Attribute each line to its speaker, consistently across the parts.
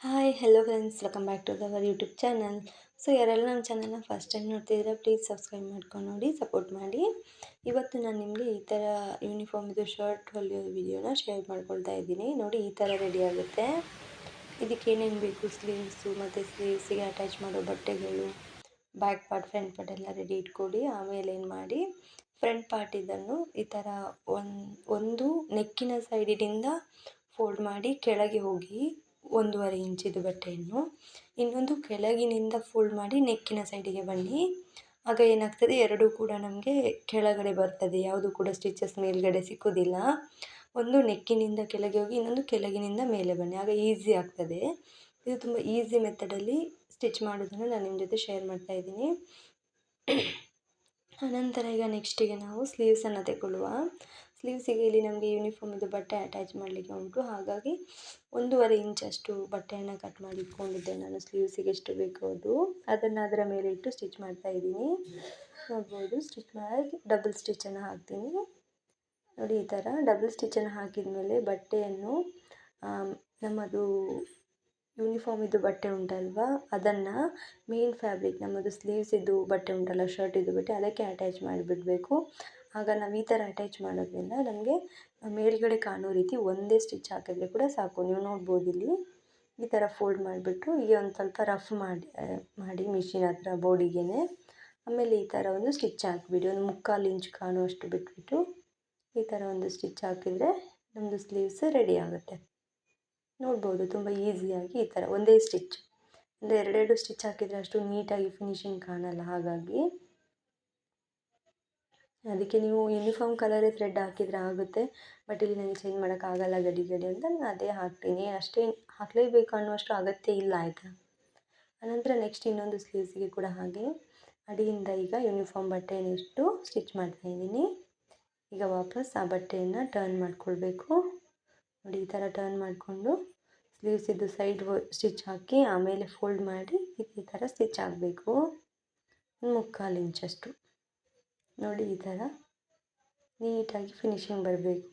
Speaker 1: Hi hello friends, welcome back to our YouTube channel. So ಯಾರೆಲ್ಲ ನಮ್ಮ ಚಾನಲ್ನ first time ನೋಡ್ತಿದ್ದೀರಾ, ಪ್ಲೀಸ್ ಸಬ್ಸ್ಕ್ರೈಬ್ ಮಾಡ್ಕೊಂಡು ನೋಡಿ, ಸಪೋರ್ಟ್ ಮಾಡಿ. ಇವತ್ತು ನಾನು ನಿಮಗೆ ಈ ಥರ ಯೂನಿಫಾರ್ಮಿದು ಶರ್ಟ್ ಹೊಲಿಯೋದು ವಿಡಿಯೋನ ಶೇರ್ ಮಾಡ್ಕೊಳ್ತಾ ಇದ್ದೀನಿ. ನೋಡಿ, ಈ ಥರ ರೆಡಿ ಆಗುತ್ತೆ. ಇದಕ್ಕೆ ಏನೇನು ಬೇಕು, ಸ್ಲೀವ್ಸು ಮತ್ತು ಸ್ಲೀವ್ಸಿಗೆ ಅಟ್ಯಾಚ್ ಮಾಡೋ ಬಟ್ಟೆಗಳು, ಬ್ಯಾಕ್ ಪಾರ್ಟ್, ಫ್ರಂಟ್ ಪಾರ್ಟ್ ಎಲ್ಲ ರೆಡಿ ಇಟ್ಕೊಳ್ಳಿ. ಆಮೇಲೆ ಏನು ಮಾಡಿ, ಫ್ರಂಟ್ ಪಾರ್ಟ್ ಇದನ್ನು ಈ ಥರ ಒಂದು ನೆಕ್ಕಿನ ಸೈಡಿನಿಂದ ಫೋಲ್ಡ್ ಮಾಡಿ ಕೆಳಗೆ ಹೋಗಿ 1.5 ಇಂಚಿದು ಬಟ್ಟೆಯನ್ನು, ಇನ್ನೊಂದು ಕೆಳಗಿನಿಂದ ಫೋಲ್ಡ್ ಮಾಡಿ ನೆಕ್ಕಿನ ಸೈಡಿಗೆ ಬನ್ನಿ. ಆಗ ಏನಾಗ್ತದೆ, ಎರಡೂ ಕೂಡ ನಮಗೆ ಕೆಳಗಡೆ ಬರ್ತದೆ, ಯಾವುದು ಕೂಡ ಸ್ಟಿಚಸ್ ಮೇಲ್ಗಡೆ ಸಿಕ್ಕೋದಿಲ್ಲ. ಒಂದು ನೆಕ್ಕಿನಿಂದ ಕೆಳಗೆ ಹೋಗಿ, ಇನ್ನೊಂದು ಕೆಳಗಿನಿಂದ ಮೇಲೆ ಬನ್ನಿ, ಆಗ ಈಸಿ ಆಗ್ತದೆ. ಇದು ತುಂಬ ಈಸಿ ಮೆಥಡಲ್ಲಿ ಸ್ಟಿಚ್ ಮಾಡೋದನ್ನು ನಾನು ನಿಮ್ಮ ಜೊತೆ ಶೇರ್ ಮಾಡ್ತಾ ಇದ್ದೀನಿ. ಅನಂತರ ಈಗ ನೆಕ್ಸ್ಟಿಗೆ ನಾವು ಸ್ಲೀವ್ಸನ್ನು ತಗೊಳ್ಳುವ. ಸ್ಲೀವ್ಸಿಗೆ ಇಲ್ಲಿ ನಮಗೆ ಯೂನಿಫಾರ್ಮಿದು ಬಟ್ಟೆ ಅಟ್ಯಾಚ್ ಮಾಡಲಿಕ್ಕೆ ಉಂಟು. ಹಾಗಾಗಿ 1.5 ಇಂಚಷ್ಟು ಬಟ್ಟೆಯನ್ನು ಕಟ್ ಮಾಡಿ ಇಟ್ಕೊಂಡಿದ್ದೆ ನಾನು. ಸ್ಲೀವ್ಸಿಗೆ ಎಷ್ಟು ಬೇಕೋ ಅದನ್ನು ಅದರ ಮೇಲೆ ಇಟ್ಟು ಸ್ಟಿಚ್ ಮಾಡ್ತಾ ಇದ್ದೀನಿ. ನೋಡ್ಬೋದು, ಸ್ಟಿಚ್ ಮಾಡಿ ಡಬಲ್ ಸ್ಟಿಚ್ಚನ್ನು ಹಾಕ್ತೀನಿ. ನೋಡಿ, ಈ ಥರ ಡಬಲ್ ಸ್ಟಿಚ್ಚನ್ನು ಹಾಕಿದ ಮೇಲೆ ಬಟ್ಟೆಯನ್ನು ನಮ್ಮದು ಯೂನಿಫಾರ್ಮಿದು ಬಟ್ಟೆ ಉಂಟಲ್ವ, ಅದನ್ನು ಮೇನ್ ಫ್ಯಾಬ್ರಿಕ್ ನಮ್ಮದು ಸ್ಲೀವ್ಸಿದ್ದು ಬಟ್ಟೆ ಉಂಟಲ್ಲ, ಶರ್ಟಿದ್ದು ಬಟ್ಟೆ, ಅದಕ್ಕೆ ಅಟ್ಯಾಚ್ ಮಾಡಿಬಿಡಬೇಕು. ಆಗ ನಾವು ಈ ಥರ ಅಟ್ಯಾಚ್ ಮಾಡೋದ್ರಿಂದ ನಮಗೆ ಮೇಲ್ಗಡೆ ಕಾಣೋ ರೀತಿ ಒಂದೇ ಸ್ಟಿಚ್ ಹಾಕಿದ್ರೆ ಕೂಡ ಸಾಕು. ನೀವು ನೋಡ್ಬೋದು, ಇಲ್ಲಿ ಈ ಥರ ಫೋಲ್ಡ್ ಮಾಡಿಬಿಟ್ಟು ಈಗ ಒಂದು ಸ್ವಲ್ಪ ರಫ್ ಮಾಡಿ ಮಿಷಿನ್ ಹತ್ರ ಬೋರ್ಡಿಗೆ. ಆಮೇಲೆ ಈ ಥರ ಒಂದು ಸ್ಟಿಚ್ ಹಾಕಿಬಿಡಿ, ಒಂದು 3/4 ಇಂಚ್ ಕಾಣುವಷ್ಟು ಬಿಟ್ಬಿಟ್ಟು ಈ ಥರ ಒಂದು ಸ್ಟಿಚ್ ಹಾಕಿದರೆ ನಮ್ಮದು ಸ್ಲೀವ್ಸ್ ರೆಡಿ ಆಗುತ್ತೆ. ನೋಡ್ಬೋದು, ತುಂಬ ಈಸಿಯಾಗಿ ಈ ಥರ ಒಂದೇ ಸ್ಟಿಚ್, ಅಂದರೆ ಎರಡೆರಡು ಸ್ಟಿಚ್ ಹಾಕಿದರೆ ಅಷ್ಟು ನೀಟಾಗಿ ಫಿನಿಶಿಂಗ್ ಕಾಣಲ್ಲ. ಹಾಗಾಗಿ ಅದಕ್ಕೆ ನೀವು ಯೂನಿಫಾರ್ಮ್ ಕಲರೇ ಥ್ರೆಡ್ ಹಾಕಿದರೆ ಆಗುತ್ತೆ. ಬಟ್ ಇಲ್ಲಿ ನನಗೆ ಚೇಂಜ್ ಮಾಡೋಕ್ಕಾಗಲ್ಲ ಗಡಿ ಅಂತ ನಾನು ಅದೇ ಹಾಕ್ತೀನಿ. ಅಷ್ಟೇ ಹಾಕಲೇಬೇಕು ಅನ್ನುವಷ್ಟು ಅಗತ್ಯ ಇಲ್ಲ, ಆಯಿತಾ. ಆನಂತರ ನೆಕ್ಸ್ಟ್ ಇನ್ನೊಂದು ಸ್ಲೀವ್ಸಿಗೆ ಕೂಡ ಹಾಗೆ ಅಡಿಯಿಂದ ಈಗ ಯೂನಿಫಾರ್ಮ್ ಬಟ್ಟೆಯನ್ನಿಟ್ಟು ಸ್ಟಿಚ್ ಮಾಡ್ತಾಯಿದ್ದೀನಿ. ಈಗ ವಾಪಸ್ ಆ ಬಟ್ಟೆಯನ್ನು ಟರ್ನ್ ಮಾಡ್ಕೊಳ್ಬೇಕು. ನೋಡಿ, ಈ ಥರ ಟರ್ನ್ ಮಾಡಿಕೊಂಡು ಸ್ಲೀವ್ಸಿದ್ದು ಸೈಡ್ ಸ್ಟಿಚ್ ಹಾಕಿ ಆಮೇಲೆ ಫೋಲ್ಡ್ ಮಾಡಿ ಈ ಥರ ಸ್ಟಿಚ್ ಆಗಬೇಕು, 3/4 ಇಂಚಷ್ಟು. ನೋಡಿ, ಈ ಥರ ನೀಟಾಗಿ ಫಿನಿಶಿಂಗ್ ಬರಬೇಕು.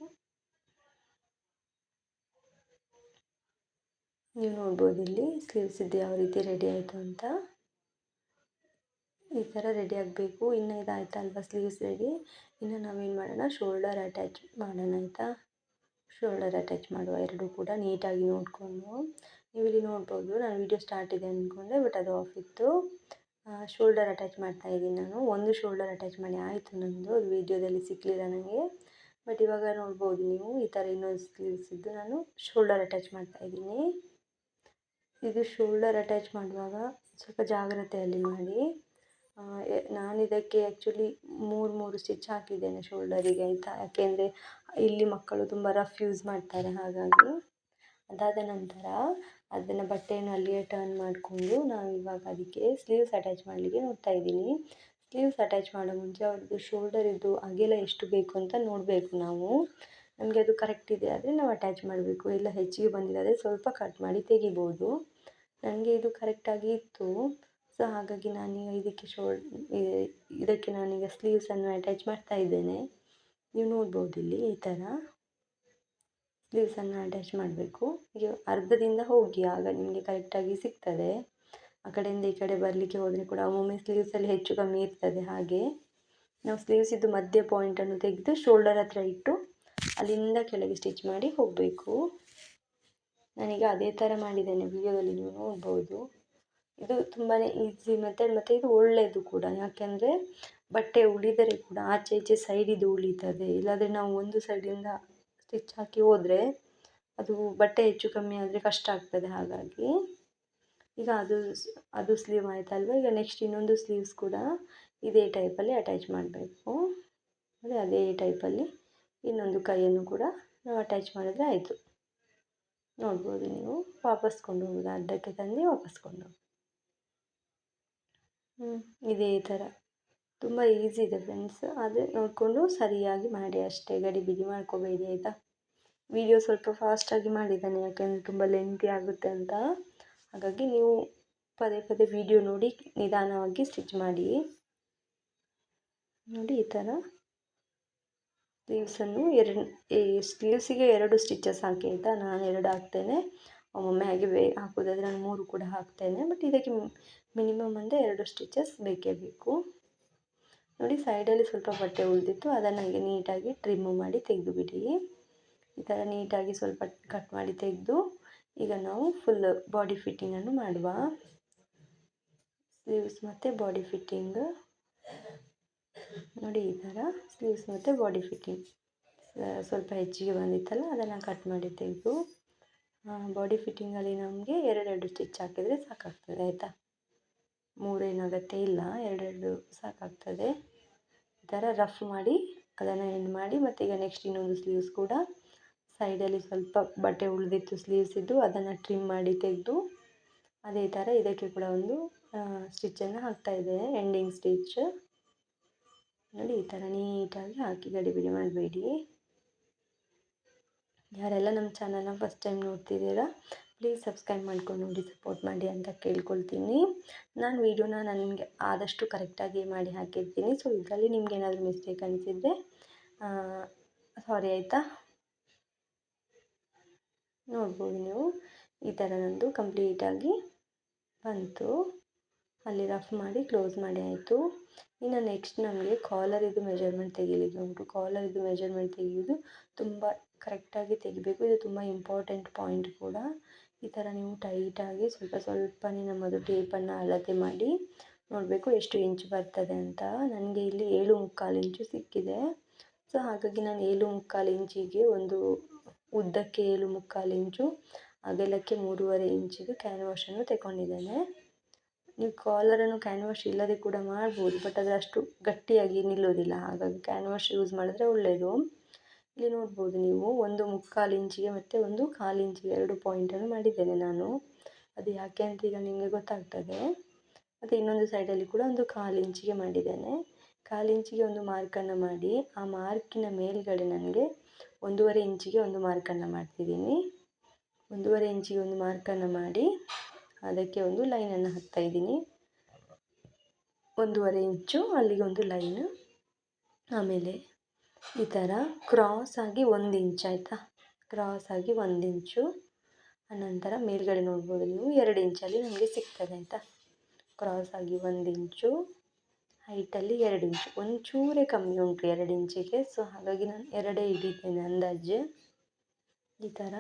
Speaker 1: ನೀವು ನೋಡ್ಬೋದು ಇಲ್ಲಿ ಸ್ಲೀವ್ಸಿದ್ದು ಯಾವ ರೀತಿ ರೆಡಿ ಆಯಿತು ಅಂತ. ಈ ಥರ ರೆಡಿ ಆಗಬೇಕು. ಇನ್ನು ಇದಾಯ್ತಲ್ವ ಸ್ಲೀವ್ಸ್ ರೆಡಿ. ಇನ್ನು ನಾವೇನು ಮಾಡೋಣ, ಶೋಲ್ಡರ್ ಅಟ್ಯಾಚ್ ಮಾಡೋಣ, ಆಯಿತಾ. ಶೋಲ್ಡರ್ ಅಟ್ಯಾಚ್ ಮಾಡುವ ಎರಡೂ ಕೂಡ ನೀಟಾಗಿ ನೋಡಿಕೊಂಡು. ನೀವಿಲ್ಲಿ ನೋಡ್ಬೋದು, ನಾನು ವೀಡಿಯೋ ಸ್ಟಾರ್ಟ್ ಇದೆ ಅಂದ್ಕೊಂಡೆ, ಬಟ್ ಅದು ಆಫ್ ಇತ್ತು. ಶೋಲ್ಡರ್ ಅಟ್ಯಾಚ್ ಮಾಡ್ತಾಯಿದ್ದೀನಿ ನಾನು. ಒಂದು ಶೋಲ್ಡರ್ ಅಟ್ಯಾಚ್ ಮಾಡಿ ಆಯಿತು ನನ್ನದು, ಅದು ವೀಡಿಯೋದಲ್ಲಿ ಸಿಕ್ಕಲಿಲ್ಲ ನನಗೆ. ಬಟ್ ಇವಾಗ ನೋಡ್ಬೋದು ನೀವು, ಈ ಥರ ಇನ್ನೊಂದು ಸ್ಲೀವ್ಸಿದ್ದು ನಾನು ಶೋಲ್ಡರ್ ಅಟ್ಯಾಚ್ ಮಾಡ್ತಾಯಿದ್ದೀನಿ. ಇದು ಶೋಲ್ಡರ್ ಅಟ್ಯಾಚ್ ಮಾಡುವಾಗ ಸ್ವಲ್ಪ ಜಾಗ್ರತೆಯಲ್ಲಿ ಮಾಡಿ. ನಾನು ಇದಕ್ಕೆ ಆ್ಯಕ್ಚುಲಿ 3 ಸ್ಟಿಚ್ ಹಾಕಿದ್ದೇನೆ ಶೋಲ್ಡರಿಗೆ, ಆಯಿತಾ. ಯಾಕೆಂದರೆ ಇಲ್ಲಿ ಮಕ್ಕಳು ತುಂಬ ರಫ್ ಯೂಸ್ ಮಾಡ್ತಾರೆ, ಹಾಗಾಗಿ. ಅದಾದ ನಂತರ ಅದನ್ನು ಬಟ್ಟೆಯನ್ನು ಅಲ್ಲಿಯೇ ಟರ್ನ್ ಮಾಡಿಕೊಂಡು ನಾವು ಇವಾಗ ಅದಕ್ಕೆ ಸ್ಲೀವ್ಸ್ ಅಟ್ಯಾಚ್ ಮಾಡಲಿಕ್ಕೆ ನೋಡ್ತಾ ಇದ್ದೀನಿ. ಸ್ಲೀವ್ಸ್ ಅಟ್ಯಾಚ್ ಮಾಡೋ ಮುಂಚೆ ಅವ್ರದ್ದು ಶೋಲ್ಡರಿದ್ದು ಅಗಲ ಎಷ್ಟು ಬೇಕು ಅಂತ ನೋಡಬೇಕು ನಾವು. ನಮಗೆ ಅದು ಕರೆಕ್ಟ್ ಇದೆ ಆದರೆ ನಾವು ಅಟ್ಯಾಚ್ ಮಾಡಬೇಕು. ಇಲ್ಲ ಹೆಚ್ಚಿಗೆ ಬಂದಿದೆ ಆದರೆ ಸ್ವಲ್ಪ ಕಟ್ ಮಾಡಿ ತೆಗಿಬೋದು. ನನಗೆ ಇದು ಕರೆಕ್ಟಾಗಿ ಇತ್ತು. ಸೊ ಹಾಗಾಗಿ ನಾನೀಗ ಇದಕ್ಕೆ ನಾನೀಗ ಸ್ಲೀವ್ಸನ್ನು ಅಟ್ಯಾಚ್ ಮಾಡ್ತಾ ಇದ್ದೇನೆ. ನೀವು ನೋಡ್ಬೋದು ಇಲ್ಲಿ ಈ ಥರ ಸ್ಲೀವ್ಸನ್ನು ಅಟ್ಯಾಚ್ ಮಾಡಬೇಕು. ಈಗ ಅರ್ಧದಿಂದ ಹೋಗಿ, ಆಗ ನಿಮಗೆ ಕರೆಕ್ಟಾಗಿ ಸಿಗ್ತದೆ. ಆ ಕಡೆಯಿಂದ ಈ ಕಡೆ ಬರಲಿಕ್ಕೆ ಹೋದರೆ ಕೂಡ ಒಮ್ಮೊಮ್ಮೆ ಸ್ಲೀವ್ಸಲ್ಲಿ ಹೆಚ್ಚು ಕಮ್ಮಿ ಇರ್ತದೆ. ಹಾಗೆ ನಾವು ಸ್ಲೀವ್ಸಿದ್ದು ಮಧ್ಯ ಪಾಯಿಂಟನ್ನು ತೆಗೆದು ಶೋಲ್ಡರ್ ಹತ್ರ ಇಟ್ಟು ಅಲ್ಲಿಂದ ಕೆಳಗೆ ಸ್ಟಿಚ್ ಮಾಡಿ ಹೋಗಬೇಕು. ನಾನೀಗ ಅದೇ ಥರ ಮಾಡಿದ್ದೇನೆ, ವಿಡಿಯೋದಲ್ಲಿ ನೀವು ನೋಡ್ಬೋದು. ಇದು ತುಂಬಾ ಈಸಿ ಮೆಥಡ್, ಮತ್ತು ಇದು ಒಳ್ಳೆಯದು ಕೂಡ. ಯಾಕೆಂದರೆ ಬಟ್ಟೆ ಉಳಿದರೆ ಕೂಡ ಆಚೆ ಈಚೆ ಸೈಡಿದು ಉಳಿತದೆ. ಇಲ್ಲಾಂದರೆ ನಾವು ಒಂದು ಸೈಡಿಂದ ಸ್ಟಿಚ್ ಹಾಕಿ ಹೋದರೆ ಅದು ಬಟ್ಟೆ ಹೆಚ್ಚು ಕಮ್ಮಿ ಆದರೆ ಕಷ್ಟ ಆಗ್ತದೆ. ಹಾಗಾಗಿ ಈಗ ಅದು ಸ್ಲೀವ್ ಆಯ್ತಲ್ವ. ಈಗ ನೆಕ್ಸ್ಟ್ ಇನ್ನೊಂದು ಸ್ಲೀವ್ಸ್ ಕೂಡ ಇದೇ ಟೈಪಲ್ಲಿ ಅಟ್ಯಾಚ್ ಮಾಡಬೇಕು. ಅದೇ ಟೈಪಲ್ಲಿ ಇನ್ನೊಂದು ಕೈಯನ್ನು ಕೂಡ ನಾವು ಅಟ್ಯಾಚ್ ಮಾಡಿದ್ರೆ ಆಯಿತು. ನೋಡ್ಬೋದು ನೀವು, ವಾಪಸ್ ಕೊಂಡು ಹೋಗೋದು, ಅಡ್ಡಕ್ಕೆ ತಂದು ವಾಪಸ್ ಕೊಂಡು ಹೋಗೋದು. ಇದೇ ಥರ ತುಂಬ ಈಸಿ ಇದೆ ಫ್ರೆಂಡ್ಸ್. ಆದರೆ ನೋಡಿಕೊಂಡು ಸರಿಯಾಗಿ ಮಾಡಿ ಅಷ್ಟೇ, ಗಡಿಬಿಡಿ ಮಾಡ್ಕೋಬೇಡಿ, ಆಯಿತಾ. ವಿಡಿಯೋ ಸ್ವಲ್ಪ ಫಾಸ್ಟಾಗಿ ಮಾಡಿದ್ದಾನೆ, ಯಾಕೆಂದರೆ ತುಂಬ ಲೆಂತಿ ಆಗುತ್ತೆ ಅಂತ. ಹಾಗಾಗಿ ನೀವು ಪದೇ ಪದೇ ವಿಡಿಯೋ ನೋಡಿ ನಿಧಾನವಾಗಿ ಸ್ಟಿಚ್ ಮಾಡಿ. ನೋಡಿ, ಈ ಥರ ಸ್ಲೀವ್ಸನ್ನು ಸ್ಲೀವ್ಸಿಗೆ 2 ಸ್ಟಿಚಸ್ ಹಾಕಿ, ಆಯಿತಾ. ನಾನು 2 ಹಾಕ್ತೇನೆ. ಒಮ್ಮೊಮ್ಮೆ ಹಾಗೆ ಹಾಕೋದಾದ್ರೆ ನಾನು 3 ಕೂಡ ಹಾಕ್ತೇನೆ. ಬಟ್ ಇದಕ್ಕೆ ಮಿನಿಮಮ್ ಅಂದರೆ 2 ಸ್ಟಿಚಸ್ ಬೇಕೇ ಬೇಕು. ನೋಡಿ ಸೈಡಲ್ಲಿ ಸ್ವಲ್ಪ ಬಟ್ಟೆ ಉಳಿದಿತ್ತು, ಅದನ್ನು ಹಾಗೆ ನೀಟಾಗಿ ಟ್ರಿಮ್ಮು ಮಾಡಿ ತೆಗೆದುಬಿಡಿ. ಈ ಥರ ನೀಟಾಗಿ ಸ್ವಲ್ಪ ಕಟ್ ಮಾಡಿ ತೆಗೆದು ಈಗ ನಾವು ಫುಲ್ ಬಾಡಿ ಫಿಟ್ಟಿಂಗನ್ನು ಮಾಡುವ. ಸ್ಲೀವ್ಸ್ ಮತ್ತು ಬಾಡಿ ಫಿಟ್ಟಿಂಗ್ ನೋಡಿ, ಈ ಥರ ಸ್ಲೀವ್ಸ್ ಮತ್ತು ಬಾಡಿ ಫಿಟ್ಟಿಂಗ್ ಸ್ವಲ್ಪ ಹೆಚ್ಚಿಗೆ ಬಂದಿತ್ತಲ್ಲ ಅದನ್ನು ಕಟ್ ಮಾಡಿ ತೆಗೆದು ಬಾಡಿ ಫಿಟ್ಟಿಂಗಲ್ಲಿ ನಮಗೆ 2 ಸ್ಟಿಚ್ ಹಾಕಿದರೆ ಸಾಕಾಗ್ತದೆ ಆಯಿತಾ. 3 ಏನು ಅಗತ್ಯ ಇಲ್ಲ, 2 ಸಾಕಾಗ್ತದೆ. ಈ ಥರ ರಫ್ ಮಾಡಿ ಅದನ್ನು ಎಂಡ್ ಮಾಡಿ, ಮತ್ತು ಈಗ ನೆಕ್ಸ್ಟ್ ಇನ್ನೊಂದು ಸ್ಲೀವ್ಸ್ ಕೂಡ ಸೈಡಲ್ಲಿ ಸ್ವಲ್ಪ ಬಟ್ಟೆ ಉಳಿದಿತ್ತು ಸ್ಲೀವ್ಸ್ ಇದ್ದು, ಅದನ್ನು ಟ್ರಿಮ್ ಮಾಡಿ ತೆಗೆದು ಅದೇ ಥರ ಇದಕ್ಕೆ ಕೂಡ ಒಂದು ಸ್ಟಿಚ್ಚನ್ನು ಹಾಕ್ತಾಯಿದ್ದೇನೆ, ಎಂಡಿಂಗ್ ಸ್ಟಿಚ್. ನೋಡಿ ಈ ಥರ ನೀಟಾಗಿ ಹಾಕಿ ಗಡಿಬಿಡಿ ಮಾಡಬೇಡಿ. ಯಾರೆಲ್ಲ ನಮ್ಮ ಚಾನಲ್ನ ಫಸ್ಟ್ ಟೈಮ್ ನೋಡ್ತಿದ್ದೀರಾ ಪ್ಲೀಸ್ ಸಬ್ಸ್ಕ್ರೈಬ್ ಮಾಡ್ಕೊಂಡು ನೋಡಿ ಸಪೋರ್ಟ್ ಮಾಡಿ ಅಂತ ಕೇಳ್ಕೊಳ್ತೀನಿ. ನಾನು ವೀಡಿಯೋನ ನನಗೆ ಆದಷ್ಟು ಕರೆಕ್ಟಾಗಿ ಮಾಡಿ ಹಾಕಿರ್ತೀನಿ. ಸೊ ಇದರಲ್ಲಿ ನಿಮ್ಗೆ ಏನಾದರೂ ಮಿಸ್ಟೇಕ್ ಅನಿಸಿದರೆ ಸಾರಿ ಆಯಿತಾ. ನೋಡ್ಬೋದು ನೀವು ಈ ಥರ ನಂದು ಕಂಪ್ಲೀಟಾಗಿ ಬಂತು. ಅಲ್ಲಿ ರಫ್ ಮಾಡಿ ಕ್ಲೋಸ್ ಮಾಡಿ ಆಯಿತು. ಇನ್ನು ನೆಕ್ಸ್ಟ್ ನಮಗೆ ಕಾಲರಿದು ಮೆಜರ್ಮೆಂಟ್ ತೆಗಿಲಿಕ್ಕೆ ಉಂಟು. ಕಾಲರಿದು ಮೆಜರ್ಮೆಂಟ್ ತೆಗೆಯೋದು ತುಂಬ ಕರೆಕ್ಟಾಗಿ ತೆಗಿಬೇಕು. ಇದು ತುಂಬ ಇಂಪಾರ್ಟೆಂಟ್ ಪಾಯಿಂಟ್ ಕೂಡ. ಈ ಥರ ನೀವು ಟೈಟಾಗಿ ಸ್ವಲ್ಪನೇ ನಮ್ಮದು ಟೇಪನ್ನು ಅಳತೆ ಮಾಡಿ ನೋಡಬೇಕು ಎಷ್ಟು ಇಂಚ್ ಬರ್ತದೆ ಅಂತ. ನನಗೆ ಇಲ್ಲಿ 7.25 ಇಂಚು ಸಿಕ್ಕಿದೆ. ಸೊ ಹಾಗಾಗಿ ನಾನು 7.25 ಇಂಚಿಗೆ ಒಂದು ಉದ್ದಕ್ಕೆ 7.25 ಇಂಚು, ಅಗಲಕ್ಕೆ 3.5 ಇಂಚಿಗೆ ಕ್ಯಾನ್ವಾಶನ್ನು ತಗೊಂಡಿದ್ದೇನೆ. ನೀವು ಕಾಲರನ್ನು ಕ್ಯಾನ್ವಾಶ್ ಇಲ್ಲದೆ ಕೂಡ ಮಾಡ್ಬೋದು, ಬಟ್ ಅದು ಅಷ್ಟು ಗಟ್ಟಿಯಾಗಿ ನಿಲ್ಲೋದಿಲ್ಲ. ಹಾಗಾಗಿ ಕ್ಯಾನ್ವಾಶ್ ಯೂಸ್ ಮಾಡಿದ್ರೆ ಒಳ್ಳೆಯದು. ಇಲ್ಲಿ ನೋಡ್ಬೋದು ನೀವು 1.25 ಇಂಚಿಗೆ ಮತ್ತು 1/4 ಇಂಚಿಗೆ 2 ಪಾಯಿಂಟನ್ನು ಮಾಡಿದ್ದೇನೆ ನಾನು. ಅದು ಯಾಕೆ ಅಂತ ಈಗ ನಿಮಗೆ ಗೊತ್ತಾಗ್ತದೆ. ಮತ್ತು ಇನ್ನೊಂದು ಸೈಡಲ್ಲಿ ಕೂಡ 1/4 ಇಂಚಿಗೆ ಮಾಡಿದ್ದೇನೆ. 1/4 ಇಂಚಿಗೆ ಒಂದು ಮಾರ್ಕನ್ನು ಮಾಡಿ, ಆ ಮಾರ್ಕಿನ ಮೇಲ್ಗಡೆ ನನಗೆ 1.5 ಇಂಚಿಗೆ ಒಂದು ಮಾರ್ಕನ್ನು ಮಾಡ್ತಿದ್ದೀನಿ. 1.5 ಇಂಚಿಗೆ ಒಂದು ಮಾರ್ಕನ್ನು ಮಾಡಿ ಅದಕ್ಕೆ ಒಂದು ಲೈನನ್ನು ಹಾಕ್ತಾಯಿದ್ದೀನಿ. 1.5 ಇಂಚು ಅಲ್ಲಿಗೆ ಒಂದು ಲೈನು, ಆಮೇಲೆ ಈ ಥರ ಕ್ರಾಸ್ ಆಗಿ 1 ಇಂಚ್ ಆಯಿತಾ. ಕ್ರಾಸ್ ಆಗಿ 1 ಇಂಚು, ಅನಂತರ ಮೇಲ್ಗಡೆ ನೋಡ್ಬೋದು ನೀವು 2 ಇಂಚಲ್ಲಿ ನಮಗೆ ಸಿಗ್ತದೆ ಆಯಿತಾ. ಕ್ರಾಸ್ ಆಗಿ 1 ಇಂಚು, ಹೈಟಲ್ಲಿ 2 ಇಂಚು, ಒಂಚೂರೇ ಕಮ್ಮಿ ಉಂಟು 2 ಇಂಚಿಗೆ. ಸೊ ಹಾಗಾಗಿ ನಾನು 2 ಹಿಡಿತೇನೆ ಅಂದಾಜು. ಈ ಥರ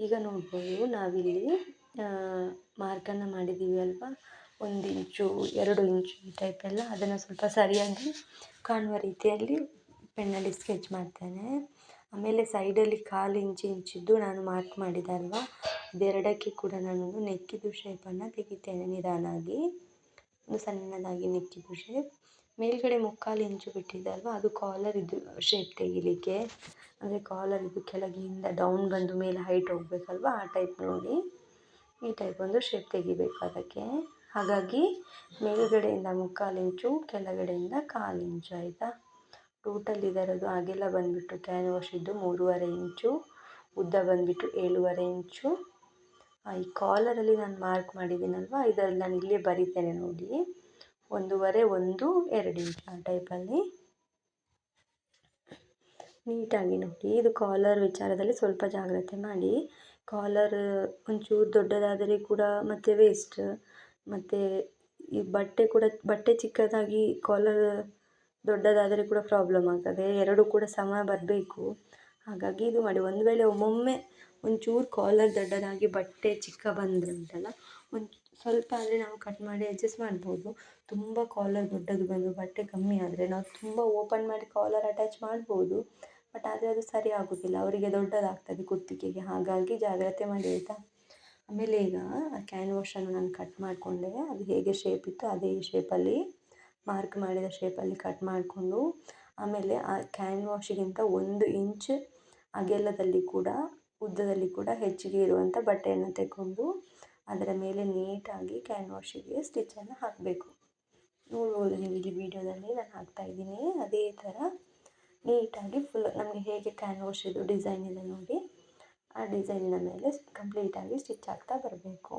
Speaker 1: ಈಗ ನೋಡ್ಬೋದು ನಾವಿಲ್ಲಿ ಮಾರ್ಕನ್ನು ಮಾಡಿದ್ದೀವಿ ಅಲ್ವಾ, 1 ಇಂಚು 2 ಇಂಚು ಈ ಟೈಪೆಲ್ಲ, ಅದನ್ನು ಸ್ವಲ್ಪ ಸರಿಯಾಗಿ ಕಾಣುವ ರೀತಿಯಲ್ಲಿ ಪೆನ್ನಲ್ಲಿ ಸ್ಕೆಚ್ ಮಾಡ್ತೇನೆ. ಆಮೇಲೆ ಸೈಡಲ್ಲಿ 1/4 ಇಂಚಿದ್ದು ನಾನು ಮಾರ್ಕ್ ಮಾಡಿದೆ ಅಲ್ವಾ, ಇದೆರಡಕ್ಕೆ ಕೂಡ ನಾನೊಂದು ನೆಕ್ಕಿದ್ದು ಶೇಪನ್ನು ತೆಗಿತೇನೆ ನಿಧಾನಾಗಿ. ಒಂದು ಸಣ್ಣದಾಗಿ ನೆಕ್ಕಿದ್ದು ಶೇಪ್. ಮೇಲ್ಗಡೆ 3/4 ಇಂಚು ಬಿಟ್ಟಿದೆ ಅಲ್ವಾ, ಅದು ಕಾಲರಿದ್ದು ಶೇಪ್ ತೆಗಿಲಿಕ್ಕೆ. ಅಂದರೆ ಕಾಲರಿದ್ದು ಕೆಳಗಿಂದ ಡೌನ್ ಬಂದು ಮೇಲೆ ಹೈಟ್ ಹೋಗಬೇಕಲ್ವ, ಆ ಟೈಪ್ ನೋಡಿ. ಈ ಟೈಪ್ ಒಂದು ಶೇಪ್ ತೆಗಿಬೇಕು ಅದಕ್ಕೆ. ಹಾಗಾಗಿ ಮೇಲುಗಡೆಯಿಂದ 3/4 ಇಂಚು, ಕೆಳಗಡೆಯಿಂದ 1/4 ಇಂಚು ಆಯಿತಾ. ಟೋಟಲ್ ಇದರದ್ದು ಅಗಲ ಬಂದುಬಿಟ್ಟು ಕ್ಯಾನ್ವಾಶಿದ್ದು 3.5 ಇಂಚು, ಉದ್ದ ಬಂದುಬಿಟ್ಟು 7.5 ಇಂಚು. ಈ ಕಾಲರಲ್ಲಿ ನಾನು ಮಾರ್ಕ್ ಮಾಡಿದ್ದೀನಲ್ವ, ಇದರಲ್ಲಿ ನಾನು ಇಲ್ಲೇ ಬರಿತೇನೆ ನೋಡಿ, 1.5 1 2 ಇಂಚು ಆ ಟೈಪಲ್ಲಿ ನೀಟಾಗಿ ನೋಡಿ. ಇದು ಕಾಲರ್ ವಿಚಾರದಲ್ಲಿ ಸ್ವಲ್ಪ ಜಾಗ್ರತೆ ಮಾಡಿ. ಕಾಲರ್ ಒಂಚೂರು ದೊಡ್ಡದಾದರೆ ಕೂಡ ಮತ್ತು ವೇಸ್ಟ್, ಮತ್ತು ಈ ಬಟ್ಟೆ ಚಿಕ್ಕದಾಗಿ ಕಾಲರ್ ದೊಡ್ಡದಾದರೆ ಕೂಡ ಪ್ರಾಬ್ಲಮ್ ಆಗ್ತದೆ. ಎರಡೂ ಕೂಡ ಸಮ ಬರಬೇಕು. ಹಾಗಾಗಿ ಇದು ಮಾಡಿ. ಒಂದು ವೇಳೆ ಒಮ್ಮೊಮ್ಮೆ ಒಂಚೂರು ಕಾಲರ್ ದೊಡ್ಡದಾಗಿ ಬಟ್ಟೆ ಚಿಕ್ಕ ಬಂದರೆ ಉಂಟಲ್ಲ, ಸ್ವಲ್ಪ ಆದರೆ ನಾವು ಕಟ್ ಮಾಡಿ ಅಡ್ಜಸ್ಟ್ ಮಾಡ್ಬೋದು. ತುಂಬ ಕಾಲರ್ ದೊಡ್ಡದು ಬಂದು ಬಟ್ಟೆ ಕಮ್ಮಿ ಆದರೆ ನಾವು ತುಂಬ ಓಪನ್ ಮಾಡಿ ಕಾಲರ್ ಅಟ್ಯಾಚ್ ಮಾಡ್ಬೋದು, ಬಟ್ ಆದರೆ ಅದು ಸರಿ ಆಗೋದಿಲ್ಲ, ಅವರಿಗೆ ದೊಡ್ಡದಾಗ್ತದೆ ಕುತ್ತಿಗೆಗೆ. ಹಾಗಾಗಿ ಜಾಗ್ರತೆ ಮಾಡಿ ಆಯಿತಾ. ಆಮೇಲೆ ಈಗ ಆ ಕ್ಯಾನ್ವಾಶನ್ನು ನಾನು ಕಟ್ ಮಾಡಿಕೊಂಡೆ, ಅದು ಹೇಗೆ ಶೇಪ್ ಇತ್ತು ಅದೇ ಶೇಪಲ್ಲಿ ಮಾರ್ಕ್ ಮಾಡಿದ ಶೇಪಲ್ಲಿ ಕಟ್ ಮಾಡಿಕೊಂಡು, ಆಮೇಲೆ ಆ ಕ್ಯಾನ್ವಾಶಿಗಿಂತ 1 ಇಂಚ್ ಅಗಲದಲ್ಲಿ ಕೂಡ ಉದ್ದದಲ್ಲಿ ಕೂಡ ಹೆಚ್ಚಿಗೆ ಇರುವಂಥ ಬಟ್ಟೆಯನ್ನು ತೆಗೆದು ಅದರ ಮೇಲೆ ನೀಟಾಗಿ ಕ್ಯಾನ್ವಾಶಿಗೆ ಸ್ಟಿಚ್ಚನ್ನು ಹಾಕಬೇಕು. ನೋಡ್ಬೋದು ನೀವು ಇಲ್ಲಿ ವೀಡಿಯೋದಲ್ಲಿ ನಾನು ಹಾಕ್ತಾಯಿದ್ದೀನಿ. ಅದೇ ಥರ ನೀಟಾಗಿ ಫುಲ್ ನಮಗೆ ಹೇಗೆ ಕ್ಯಾನ್ವಾಶಿದು ಡಿಸೈನ್ ಇದೆ ನೋಡಿ, ಆ ಡಿಸೈನಿನ ಮೇಲೆ ಕಂಪ್ಲೀಟಾಗಿ ಸ್ಟಿಚ್ ಹಾಕ್ತಾ ಬರಬೇಕು.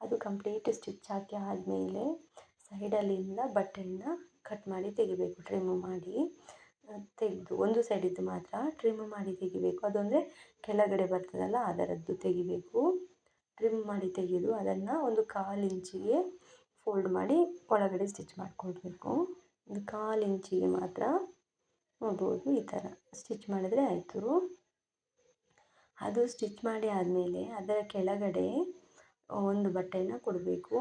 Speaker 1: ಅದು ಕಂಪ್ಲೀಟ್ ಸ್ಟಿಚ್ ಹಾಕಿ ಆದಮೇಲೆ ಸೈಡಲ್ಲಿಂದ ಬಟ್ಟೆಯನ್ನು ಕಟ್ ಮಾಡಿ ತೆಗಿಬೇಕು, ಟ್ರಿಮ್ ಮಾಡಿ. ತೆಗೆದು ಒಂದು ಸೈಡಿದ್ದು ಮಾತ್ರ ಟ್ರಿಮ್ ಮಾಡಿ ತೆಗಿಬೇಕು. ಅದು ಅಂದರೆ ಕೆಳಗಡೆ ಬರ್ತದಲ್ಲ ಅದರದ್ದು ತೆಗಿಬೇಕು. ಟ್ರಿಮ್ ಮಾಡಿ ತೆಗೆದು ಅದನ್ನು ಒಂದು 1/4 ಇಂಚಿಗೆ ಫೋಲ್ಡ್ ಮಾಡಿ ಒಳಗಡೆ ಸ್ಟಿಚ್ ಮಾಡಿಕೊಳ್ಬೇಕು. ಒಂದು 1/4 ಇಂಚಿಗೆ ಮಾತ್ರ ನೋಡ್ಬೋದು, ಈ ಥರ ಸ್ಟಿಚ್ ಮಾಡಿದರೆ ಆಯಿತು. ಅದು ಸ್ಟಿಚ್ ಮಾಡಿ ಆದಮೇಲೆ ಅದರ ಕೆಳಗಡೆ ಒಂದು ಬಟ್ಟೆನ ಕೊಡಬೇಕು.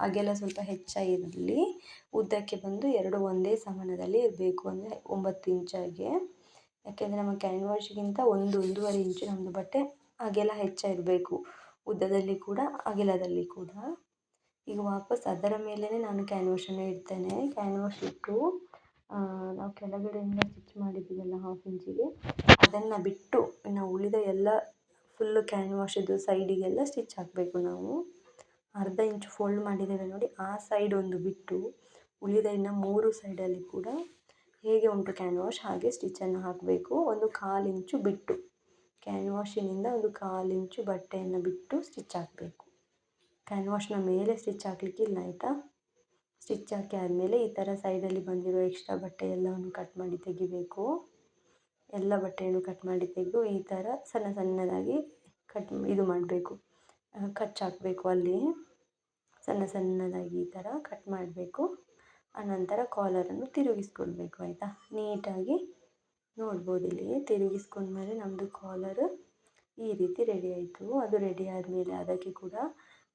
Speaker 1: ಅಗಲ ಸ್ವಲ್ಪ ಹೆಚ್ಚಾಗಿರಲಿ, ಉದ್ದಕ್ಕೆ ಬಂದು 2 ಒಂದೇ ಸಮಾನದಲ್ಲಿ ಇರಬೇಕು, ಅಂದರೆ 9 ಇಂಚಾಗೆ. ಯಾಕೆಂದರೆ ನಮ್ಮ ಕ್ಯಾನ್ವಾಶ್ಗಿಂತ 1-1.5 ಇಂಚು ನಮ್ಮದು ಬಟ್ಟೆ ಅಗಲ ಹೆಚ್ಚಾಗಿರಬೇಕು, ಉದ್ದದಲ್ಲಿ ಕೂಡ ಅಗಲದಲ್ಲಿ ಕೂಡ. ಈಗ ವಾಪಸ್ ಅದರ ಮೇಲೇ ನಾನು ಕ್ಯಾನ್ವಾಶನ್ನು ಇಡ್ತೇನೆ. ಕ್ಯಾನ್ವಾಶ್ ಇಟ್ಟು ನಾವು ಕೆಳಗಡೆಯಿಂದ ಸ್ಟಿಚ್ ಮಾಡಿದ್ದೀವಲ್ಲ 1/2 ಇಂಚಿಗೆ, ಅದನ್ನು ಬಿಟ್ಟು ಇನ್ನು ಉಳಿದ ಎಲ್ಲ ಫುಲ್ಲು ಕ್ಯಾನ್ವಾಶದ್ದು ಸೈಡಿಗೆಲ್ಲ ಸ್ಟಿಚ್ ಹಾಕಬೇಕು. ನಾವು ಅರ್ಧ ಇಂಚು ಫೋಲ್ಡ್ ಮಾಡಿದ್ದೇವೆ ನೋಡಿ, ಆ ಸೈಡ್ ಒಂದು ಬಿಟ್ಟು ಉಳಿದ ಇನ್ನು 3 ಸೈಡಲ್ಲಿ ಕೂಡ ಹೇಗೆ ಉಂಟು ಕ್ಯಾನ್ವಾಶ್ ಹಾಗೆ ಸ್ಟಿಚ್ಚನ್ನು ಹಾಕಬೇಕು. ಒಂದು 1/4 ಇಂಚು ಬಿಟ್ಟು, ಕ್ಯಾನ್ವಾಶಿನಿಂದ ಒಂದು 1/4 ಇಂಚು ಬಟ್ಟೆಯನ್ನು ಬಿಟ್ಟು ಸ್ಟಿಚ್ ಹಾಕಬೇಕು. ಕ್ಯಾನ್ವಾಶ್ನ ಮೇಲೆ ಸ್ಟಿಚ್ ಹಾಕಲಿಕ್ಕಿಲ್ಲ, ಆಯಿತಾ. ಸ್ಟಿಚ್ ಹಾಕಿ ಆದಮೇಲೆ ಈ ಥರ ಸೈಡಲ್ಲಿ ಬಂದಿರೋ ಎಕ್ಸ್ಟ್ರಾ ಬಟ್ಟೆ ಎಲ್ಲವನ್ನು ಕಟ್ ಮಾಡಿ ತೆಗಿಬೇಕು. ಎಲ್ಲ ಬಟ್ಟೆಯನ್ನು ಕಟ್ ಮಾಡಿ ತೆಗೆದು ಈ ಥರ ಸಣ್ಣ ಸಣ್ಣದಾಗಿ ಇದು ಮಾಡಬೇಕು, ಕಚ್ಚಾಕಬೇಕು. ಅಲ್ಲಿ ಸಣ್ಣ ಸಣ್ಣದಾಗಿ ಈ ಥರ ಕಟ್ ಮಾಡಬೇಕು. ಆನಂತರ ಕಾಲರನ್ನು ತಿರುಗಿಸ್ಕೊಳ್ಬೇಕು, ಆಯಿತಾ. ನೀಟಾಗಿ ನೋಡ್ಬೋದು, ಇಲ್ಲಿ ತಿರುಗಿಸ್ಕೊಂಡ್ಮೇಲೆ ನಮ್ಮದು ಕಾಲರ್ ಈ ರೀತಿ ರೆಡಿ ಆಯಿತು. ಅದು ರೆಡಿ ಆದಮೇಲೆ ಅದಕ್ಕೆ ಕೂಡ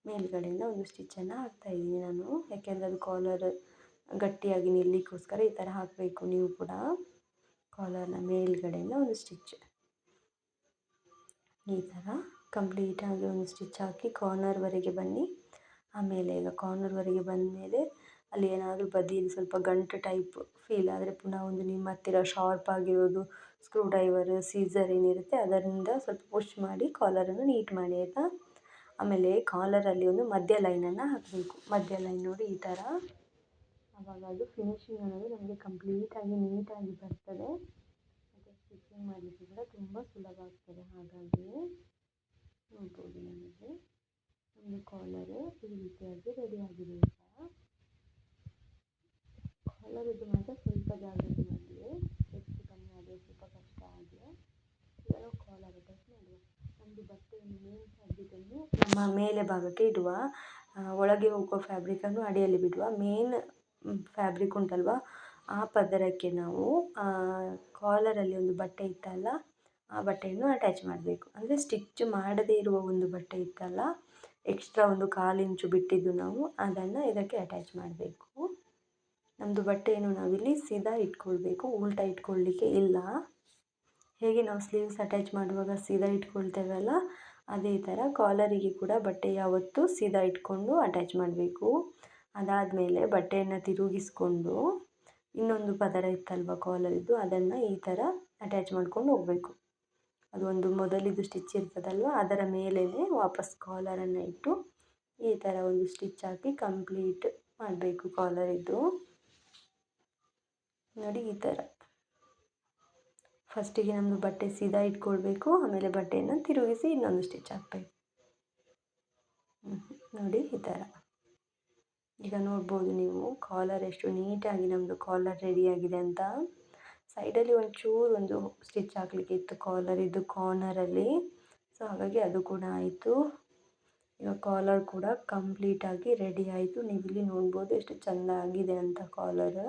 Speaker 1: ಮೇಲ್ಗಡೆಯಿಂದ ಒಂದು ಸ್ಟಿಚ್ಚನ್ನು ಹಾಕ್ತಾಯಿದ್ದೀನಿ ನಾನು. ಯಾಕೆಂದರೆ ಅದು ಕಾಲರ್ ಗಟ್ಟಿಯಾಗಿ ನಿಲ್ಲಕ್ಕೋಸ್ಕರ ಈ ಥರ ಹಾಕಬೇಕು. ನೀವು ಕೂಡ ಕಾಲರ್ನ ಮೇಲ್ಗಡೆಯಿಂದ ಒಂದು ಸ್ಟಿಚ್ ಈ ಥರ ಕಂಪ್ಲೀಟಾಗಿ ಒಂದು ಸ್ಟಿಚ್ ಹಾಕಿ ಕಾರ್ನರ್ವರೆಗೆ ಬನ್ನಿ. ಆಮೇಲೆ ಈಗ ಕಾರ್ನರ್ವರೆಗೆ ಬಂದಮೇಲೆ ಅಲ್ಲಿ ಏನಾದರೂ ಬದಿಯಲ್ಲಿ ಸ್ವಲ್ಪ ಗಂಟು ಟೈಪ್ ಫೀಲ್ ಆದರೆ ಪುನಃ ಒಂದು ನಿಮ್ಮ ಹತ್ತಿರ ಶಾರ್ಪ್ ಆಗಿರೋದು ಸ್ಕ್ರೂ ಡ್ರೈವರ್, ಸೀಸರ್ ಏನಿರುತ್ತೆ ಅದರಿಂದ ಸ್ವಲ್ಪ ಪುಷ್ ಮಾಡಿ ಕಾಲರನ್ನು ನೀಟ್ ಮಾಡಿ, ಆಯಿತಾ. ಆಮೇಲೆ ಕಾಲರಲ್ಲಿ ಒಂದು ಮಧ್ಯ ಲೈನನ್ನು ಹಾಕಬೇಕು. ಮಧ್ಯ ಲೈನ್ ನೋಡಿ ಈ ಥರ, ಆವಾಗ ಅದು ಫಿನಿಶಿಂಗ್ ಅನ್ನೋದು ನಮಗೆ ಕಂಪ್ಲೀಟಾಗಿ ನೀಟಾಗಿ ಬರ್ತದೆ. ಮತ್ತು ಸ್ಟಿಚಿಂಗ್ ಮಾಡಲಿಕ್ಕೆ ಕೂಡ ತುಂಬ ಸುಲಭ ಆಗ್ತದೆ. ಹಾಗಾಗಿ ನೋಡ್ಬೋದು, ನಮಗೆ ಒಂದು ಕಾಲರ್ ಈ ರೀತಿಯಾಗಿ ರೆಡಿ ಆಗಿದೆ. ಈಗ ಕಾಲರದ್ದು ಮಾತ್ರ ಸ್ವಲ್ಪ ಜಾಗ್ರತೆ ಮಾಡಿ, ಹೆಚ್ಚು ಕಮ್ಮಿ ಆದರೆ ಸ್ವಲ್ಪ ಕಷ್ಟ ಆದರೆ ಈಗ ನಾವು ಕಾಲರ್ ಅಟ್ಯಾಚ್ ಮಾಡುವ. ಒಂದು ಬಟ್ಟೆಯನ್ನು ಮೇನ್ ಫ್ಯಾಬ್ರಿಕನ್ನು ನಮ್ಮ ಮೇಲೆ ಭಾಗಕ್ಕೆ ಇಡುವ, ಒಳಗೆ ಹೋಗುವ ಫ್ಯಾಬ್ರಿಕನ್ನು ಅಡಿಯಲ್ಲಿ ಬಿಡುವ. ಮೇನ್ ಫ್ಯಾಬ್ರಿಕ್ ಉಂಟಲ್ವ, ಆ ಪದರಕ್ಕೆ ನಾವು ಕಾಲರಲ್ಲಿ ಒಂದು ಬಟ್ಟೆ ಇತ್ತಲ್ಲ ಆ ಬಟ್ಟೆಯನ್ನು ಅಟ್ಯಾಚ್ ಮಾಡಬೇಕು. ಅಂದರೆ ಸ್ಟಿಚ್ ಮಾಡದೇ ಇರುವ ಒಂದು ಬಟ್ಟೆ ಇತ್ತಲ್ಲ, ಎಕ್ಸ್ಟ್ರಾ ಒಂದು 1/4 ಇಂಚು ಬಿಟ್ಟಿದ್ದು ನಾವು ಅದನ್ನು ಇದಕ್ಕೆ ಅಟ್ಯಾಚ್ ಮಾಡಬೇಕು. ನಮ್ಮದು ಬಟ್ಟೆಯನ್ನು ನಾವಿಲ್ಲಿ ಸೀದಾ ಇಟ್ಕೊಳ್ಬೇಕು, ಉಲ್ಟಾ ಇಟ್ಕೊಳ್ಳಿಕ್ಕೆ ಇಲ್ಲ. ಹೇಗೆ ನಾವು ಸ್ಲೀವ್ಸ್ ಅಟ್ಯಾಚ್ ಮಾಡುವಾಗ ಸೀದಾ ಇಟ್ಕೊಳ್ತೇವಲ್ಲ, ಅದೇ ಥರ ಕಾಲರಿಗೆ ಕೂಡ ಬಟ್ಟೆ ಯಾವತ್ತೂ ಸೀದಾ ಇಟ್ಕೊಂಡು ಅಟ್ಯಾಚ್ ಮಾಡಬೇಕು. ಅದಾದಮೇಲೆ ಬಟ್ಟೆಯನ್ನು ತಿರುಗಿಸ್ಕೊಂಡು ಇನ್ನೊಂದು ಪದರ ಇತ್ತಲ್ವ ಕಾಲರಿದ್ದು, ಅದನ್ನು ಈ ಥರ ಅಟ್ಯಾಚ್ ಮಾಡ್ಕೊಂಡು ಹೋಗಬೇಕು. ಅದು ಒಂದು ಮೊದಲಿದ್ದು ಸ್ಟಿಚ್ ಇರ್ತದಲ್ವ ಅದರ ಮೇಲೇ ವಾಪಸ್ ಕಾಲರನ್ನು ಇಟ್ಟು ಈ ಥರ ಒಂದು ಸ್ಟಿಚ್ ಹಾಕಿ ಕಂಪ್ಲೀಟ್ ಮಾಡಬೇಕು. ಕಾಲರಿದ್ದು ನೋಡಿ ಈ ಥರ ಫಸ್ಟಿಗೆ ನಮ್ಮದು ಬಟ್ಟೆ ಸೀದಾ ಇಟ್ಕೊಳ್ಬೇಕು, ಆಮೇಲೆ ಬಟ್ಟೆಯನ್ನು ತಿರುಗಿಸಿ ಇನ್ನೊಂದು ಸ್ಟಿಚ್ ಹಾಕಬೇಕು. ನೋಡಿ ಈ ಥರ. ಈಗ ನೋಡ್ಬೋದು ನೀವು ಕಾಲರ್ ಎಷ್ಟು ನೀಟಾಗಿ ನಮ್ಮದು ಕಾಲರ್ ರೆಡಿಯಾಗಿದೆ ಅಂತ. ಸೈಡಲ್ಲಿ ಒಂಚೂರು ಒಂದು ಸ್ಟಿಚ್ ಹಾಕಲಿಕ್ಕೆ ಇತ್ತು ಕಾಲರಿದ್ದು ಕಾರ್ನರಲ್ಲಿ, ಸೊ ಹಾಗಾಗಿ ಅದು ಕೂಡ ಆಯಿತು. ಈಗ ಕಾಲರ್ ಕೂಡ ಕಂಪ್ಲೀಟಾಗಿ ರೆಡಿ ಆಯಿತು. ನೀವಿಲ್ಲಿ ನೋಡ್ಬೋದು ಎಷ್ಟು ಚೆಂದ ಆಗಿದೆ ಅಂತ ಕಾಲರ್.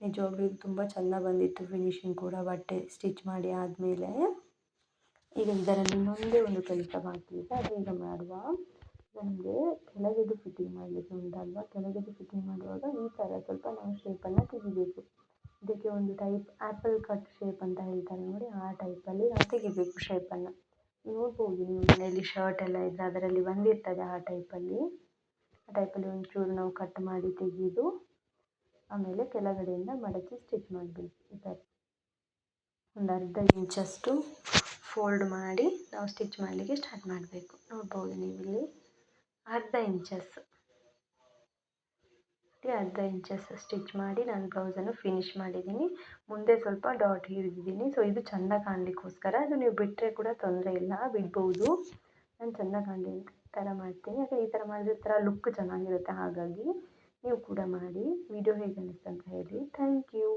Speaker 1: ನಿಜವಾಗ್ಲೂ ಇದು ತುಂಬ ಚೆಂದ ಬಂದಿತ್ತು ಫಿನಿಶಿಂಗ್ ಕೂಡ ಬಟ್ಟೆ ಸ್ಟಿಚ್ ಮಾಡಿ ಆದಮೇಲೆ. ಈಗ ಇದರಲ್ಲಿ ಇನ್ನೊಂದೇ ಒಂದು ಕೆಲಸ ಬಾಕಿ ಇದೆ, ಅದು ಈಗ ಮಾಡುವ. ನಮಗೆ ಕೆಳಗೆದು ಫಿಟ್ಟಿಂಗ್ ಮಾಡಲಿಕ್ಕೆ ಉಂಟಲ್ವ, ಕೆಳಗೆದು ಫಿಟ್ಟಿಂಗ್ ಮಾಡುವಾಗ ಈ ಥರ ಸ್ವಲ್ಪ ನಾವು ಶೇಪನ್ನು ತೆಗಿಬೇಕು. ಇದಕ್ಕೆ ಒಂದು ಟೈಪ್ ಆ್ಯಪಲ್ ಕಟ್ ಶೇಪ್ ಅಂತ ಹೇಳ್ತಾರೆ ನೋಡಿ, ಆ ಟೈಪಲ್ಲಿ ನಾವು ತೆಗಿಬೇಕು ಶೇಪನ್ನು. ನೋಡ್ಬೋದು ನೀವು ಮನೆಯಲ್ಲಿ ಶರ್ಟ್ ಎಲ್ಲ ಇದ್ದರೆ ಅದರಲ್ಲಿ ಬಂದಿರ್ತದೆ ಆ ಟೈಪಲ್ಲಿ ಒಂಚೂರು ನಾವು ಕಟ್ ಮಾಡಿ ತೆಗೆದು ಆಮೇಲೆ ಕೆಳಗಡೆಯಿಂದ ಮಡಚಿ ಸ್ಟಿಚ್ ಮಾಡಬೇಕು. ಈ ಥರ ಒಂದು ಅರ್ಧ ಇಂಚಷ್ಟು ಫೋಲ್ಡ್ ಮಾಡಿ ನಾವು ಸ್ಟಿಚ್ ಮಾಡಲಿಕ್ಕೆ ಸ್ಟಾರ್ಟ್ ಮಾಡಬೇಕು. ನೋಡ್ಬೋದು ನೀವಿಲ್ಲಿ ಅರ್ಧ ಇಂಚಸ್ ಸ್ಟಿಚ್ ಮಾಡಿ ನಾನು ಬ್ಲೌಸನ್ನು ಫಿನಿಶ್ ಮಾಡಿದ್ದೀನಿ. ಮುಂದೆ ಸ್ವಲ್ಪ ಡಾಟ್ ಹಿಡಿದಿದ್ದೀನಿ. ಸೊ ಇದು ಚೆಂದ ಕಾಣಲಿಕ್ಕೋಸ್ಕರ, ಅದು ನೀವು ಬಿಟ್ಟರೆ ಕೂಡ ತೊಂದರೆ ಇಲ್ಲ, ಬಿಡ್ಬೋದು. ನಾನು ಚೆಂದ ಕಾಣಲಿ ಅಂತ ಈ ಥರ ಮಾಡ್ತೀನಿ. ಯಾಕೆ ಈ ಥರ ಮಾಡಿದ್ರೆ ಥರ ಲುಕ್ ಚೆನ್ನಾಗಿರುತ್ತೆ. ಹಾಗಾಗಿ ನೀವು ಕೂಡ ಮಾಡಿ. ವಿಡಿಯೋ ಹೇಗೆ ಅನ್ನಿಸ್ತು ಅಂತ ಹೇಳಿ. Thank you.